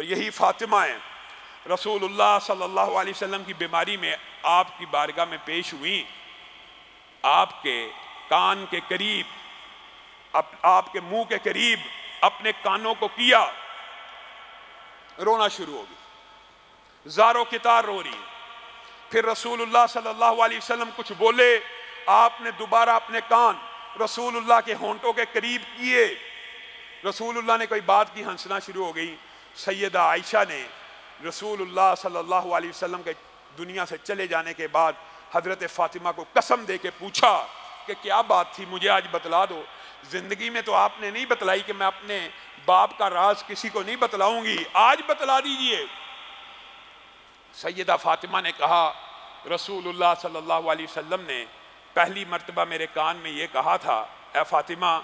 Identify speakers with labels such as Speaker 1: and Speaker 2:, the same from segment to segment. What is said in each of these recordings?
Speaker 1: اور یہی فاطمہ ہیں، رسول اللہ صلی اللہ علیہ وسلم کی بیماری میں آپ کی بارگاہ میں پیش ہوئیں، آپ کے کان کے قریب، آپ کے منہ کے قریب اپنے کانوں کو کیا، رونا شروع ہو گئی، زاروں کتار رو رہی. پھر رسول اللہ صلی اللہ علیہ وسلم کچھ بولے، آپ نے دوبارہ اپنے کان رسول اللہ کے ہونٹوں کے قریب کیے، رسول اللہ نے کوئی بات کی، ہنسنا شروع ہو گئی. سیدہ عائشہ نے رسول اللہ صلی اللہ علیہ وسلم کے دنیا سے چلے جانے کے بعد حضرت فاطمہ کو قسم دے کے پوچھا کہ کیا بات تھی، مجھے آج بتلا دو. زندگی میں تو آپ نے نہیں بتلائی کہ میں اپنے باپ کا راز کسی کو نہیں بتلاؤں گی، آج بتلا دیجئے. سیدہ فاطمہ نے کہا رسول اللہ صلی اللہ علیہ وسلم نے پہلی مرتبہ میرے کان میں یہ کہا تھا، اے فاطمہ،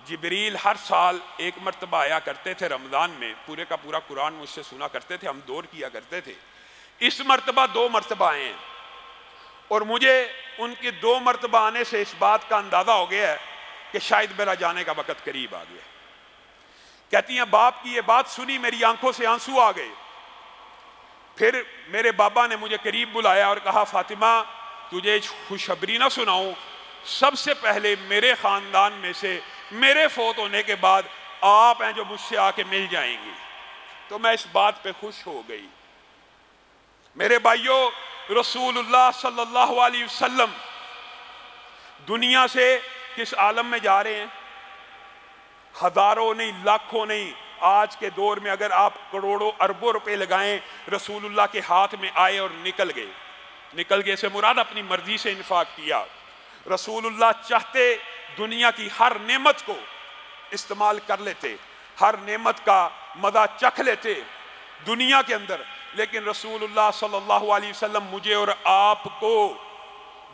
Speaker 1: جبریل ہر سال ایک مرتبہ آیا کرتے تھے رمضان میں، پورے کا پورا قرآن مجھ سے سنا کرتے تھے، ہم دور کیا کرتے تھے. اس مرتبہ 2 مرتبہ آئے ہیں، اور مجھے ان کے 2 مرتبہ آنے سے اس بات کا اندازہ ہو گیا ہے کہ شاید میرا جانے کا وقت قریب آ گیا. کہتی ہیں باپ کی یہ بات سنی میری آنکھوں سے آنسو آ گئے. پھر میرے بابا نے مجھے قریب بلایا اور کہا فاطمہ تجھے خوشخبری نہ سناؤں، سب سے پہلے میرے خاندان میں سے میرے فوت ہونے کے بعد آپ ہیں جو مجھ سے آ کے مل جائیں گی. تو میں اس بات پہ خوش ہو گئی. میرے بھائیوں، رسول اللہ صلی اللہ علیہ وسلم دنیا سے کس عالم میں جا رہے ہیں؟ ہزاروں نہیں، لاکھوں نہیں، آج کے دور میں اگر آپ کروڑوں اربوں روپے لگائیں، رسول اللہ کے ہاتھ میں آئے اور نکل گئے. نکل گئے سے مراد اپنی مرضی سے انفاق کیا. رسول اللہ چاہتے دنیا کی ہر نعمت کو استعمال کر لیتے، ہر نعمت کا مزہ چکھ لیتے دنیا کے اندر، لیکن رسول اللہ صلی اللہ علیہ وسلم مجھے اور آپ کو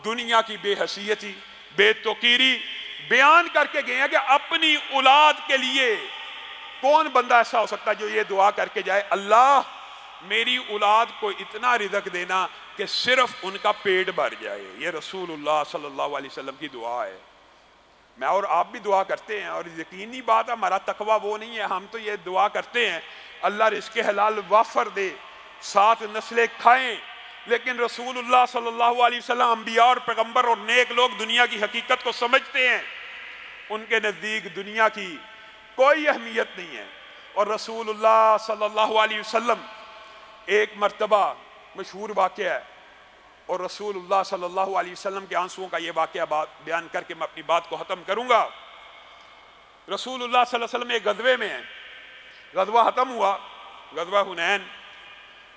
Speaker 1: دنیا کی بے حیثیتی، بے توقیری بیان کر کے گئے ہیں کہ اپنی اولاد کے لیے کون بندہ ایسا ہو سکتا ہے جو یہ دعا کر کے جائے، اللہ میری اولاد کو اتنا رزق دینا کہ صرف ان کا پیٹ بھر جائے. یہ رسول اللہ صلی اللہ علیہ وسلم کی دعا ہے. میں اور آپ بھی دعا کرتے ہیں، اور یقینی بات ہے ہمارا تقویٰ وہ نہیں ہے، ہم تو یہ دعا کرتے ہیں اللہ رزق حلال وافر دے، 7 نسلیں کھائیں. لیکن رسول اللہ صلی اللہ علیہ وسلم انبیاء اور پیغمبر اور نیک لوگ دنیا کی حقیقت کو سمجھتے ہیں، ان کے نزدیک دنیا کی کوئی اہمیت نہیں ہے. اور رسول اللہ صلی اللہ علیہ وسلم ایک مرتبہ مشہور واقعہ ہے، اور رسول اللہ صلی اللہ علیہ وسلم کے آنسوؤں کا یہ واقعہ بیان کر کے میں اپنی بات کو ختم کروں گا. رسول اللہ صلی اللہ علیہ وسلم ایک غزوے میں ہیں، غزوہ ختم ہوا، غزوہ حنین،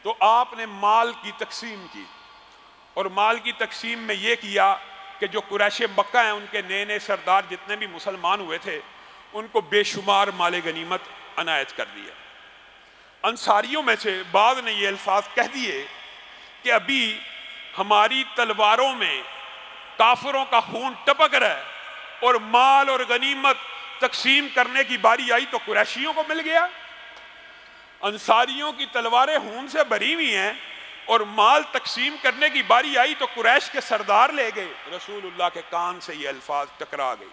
Speaker 1: تو آپ نے مال کی تقسیم کی، اور مال کی تقسیم میں یہ کیا کہ جو قریش مکہ ہیں ان کے نئے نئے سردار جتنے بھی مسلمان ہوئے تھے ان کو بے شمار مال غنیمت عنایت کر دیا. انصاریوں میں سے بعض نے یہ الفاظ کہہ دیے کہ ابھی ہماری تلواروں میں کافروں کا خون ٹپک رہا ہے، اور مال اور غنیمت تقسیم کرنے کی باری آئی تو قریشیوں کو مل گیا. انصاریوں کی تلواریں خون سے بھری ہوئی ہیں اور مال تقسیم کرنے کی باری آئی تو قریش کے سردار لے گئے. رسول اللہ کے کان سے یہ الفاظ ٹکرا گئی.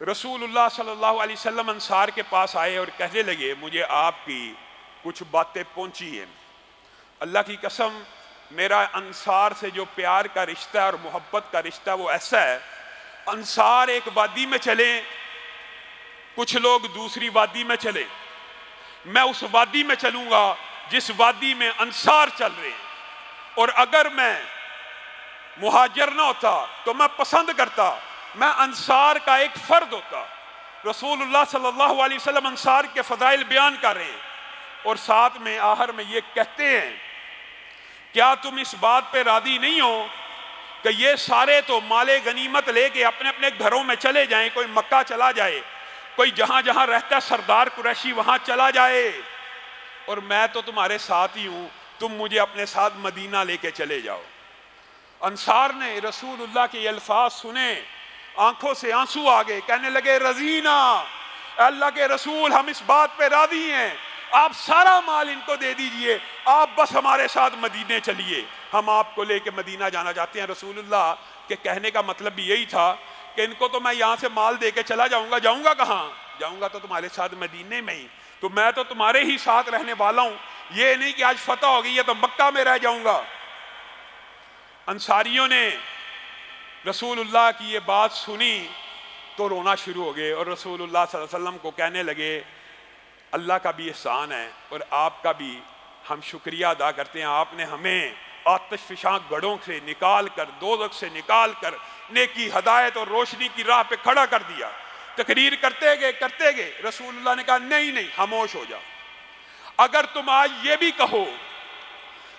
Speaker 1: رسول اللہ صلی اللہ علیہ وسلم انصار کے پاس آئے اور کہنے لگے مجھے آپ کی کچھ باتیں پہنچی ہیں. اللہ کی قسم میرا انصار سے جو پیار کا رشتہ اور محبت کا رشتہ وہ ایسا ہے، انصار ایک وادی میں چلے، کچھ لوگ دوسری وادی میں چلے، میں اس وادی میں چلوں گا جس وادی میں انصار چل رہے ہیں. اور اگر میں مہاجر نہ ہوتا تو میں پسند کرتا، میں انصار کا ایک فرد ہوتا. رسول اللہ صلی اللہ علیہ وسلم انصار کے فضائل بیان کر رہے ہیں، اور ساتھ میں آخر میں یہ کہتے ہیں کیا تم اس بات پہ راضی نہیں ہو کہ یہ سارے تو مال غنیمت لے کے اپنے اپنے گھروں میں چلے جائیں، کوئی مکہ چلا جائے، کوئی جہاں جہاں رہتا ہے سردار قریشی وہاں چلا جائے، اور میں تو تمہارے ساتھ ہی ہوں، تم مجھے اپنے ساتھ مدینہ لے کے چلے جاؤ. انصار نے رسول اللہ کے یہ الفاظ سنے، آنکھوں سے آنسو آ گئے، کہنے لگے رضینا، اللہ کے رسول ہم اس بات پہ راضی ہیں، آپ سارا مال ان کو دے دیجئے، آپ بس ہمارے ساتھ مدینے چلیے، ہم آپ کو لے کے مدینہ جانا چاہتے ہیں. رسول اللہ کے کہنے کا مطلب بھی یہی تھا کہ ان کو تو میں یہاں سے مال دے کے چلا جاؤں گا کہاں؟ جاؤں گا تو تمہارے ساتھ مدینے میں ہی. تو میں تو تمہارے ہی ساتھ رہنے والا ہوں، یہ نہیں کہ آج فتح ہو گئی ہے تو مکہ میں رہ جاؤں گا۔ انصاریوں نے رسول اللہ کی یہ بات سنی تو رونا شروع ہو گئے، اور رسول اللہ صلی اللہ علیہ وسلم کو کہنے لگے اللہ کا بھی احسان ہے اور آپ کا بھی ہم شکریہ ادا کرتے ہیں، آپ نے ہمیں آتش فشاں گڑھوں سے نکال کر، دوزخ سے نکال کر نیکی، ہدایت اور روشنی کی راہ پہ کھڑا کر دیا۔ تقریر کرتے گئے رسول اللہ نے کہا نہیں خاموش ہو جاؤ۔ اگر تم آج یہ بھی کہو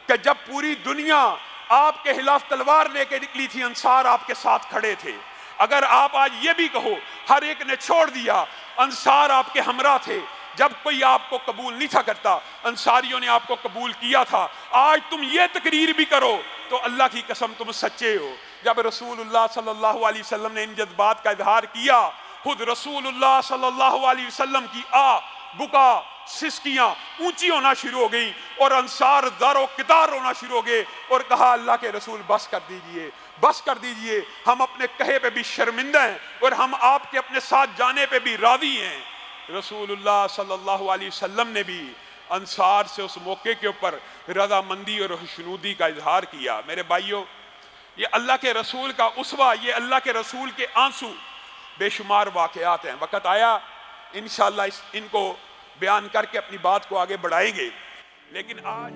Speaker 1: کہ جب پوری دنیا آپ کے خلاف تلوار لے کے نکلی تھی انصار آپ کے ساتھ کھڑے تھے، اگر آپ آج یہ بھی کہو ہر ایک نے چھوڑ دیا، انصار آپ کے ہمراہ تھے، جب کوئی آپ کو قبول نہیں تھا کرتا انصاریوں نے آپ کو قبول کیا تھا، آج تم یہ تقریر بھی کرو تو اللہ کی قسم تم سچے ہو۔ جب رسول اللہ صلی اللہ علیہ وسلم نے ان جذبات کا اظہار کیا، خود رسول اللہ صلی اللہ علیہ وسلم کی بکا سسکیاں اونچی ہونا شروع ہو گئیں اور انصار دار و قطار ہونا شروع ہو گئے اور کہا اللہ کے رسول بس کر دیجئے، ہم اپنے کہے پہ بھی شرمندہ ہیں اور ہم آپ کے اپنے ساتھ جانے پہ بھی راضی ہیں۔ رسول اللہ صلی اللہ علیہ وسلم نے بھی انصار سے اس موقع کے اوپر رضامندی اور خوشنودی کا اظہار کیا۔ میرے بھائیوں، یہ اللہ کے رسول کا اسوہ، یہ اللہ کے رسول کے آنسو بے شمار واقعات ہیں۔ وقت آیا انشاءاللہ ان کو بیان کر کے اپنی بات کو آگے بڑھائیں گے، لیکن آج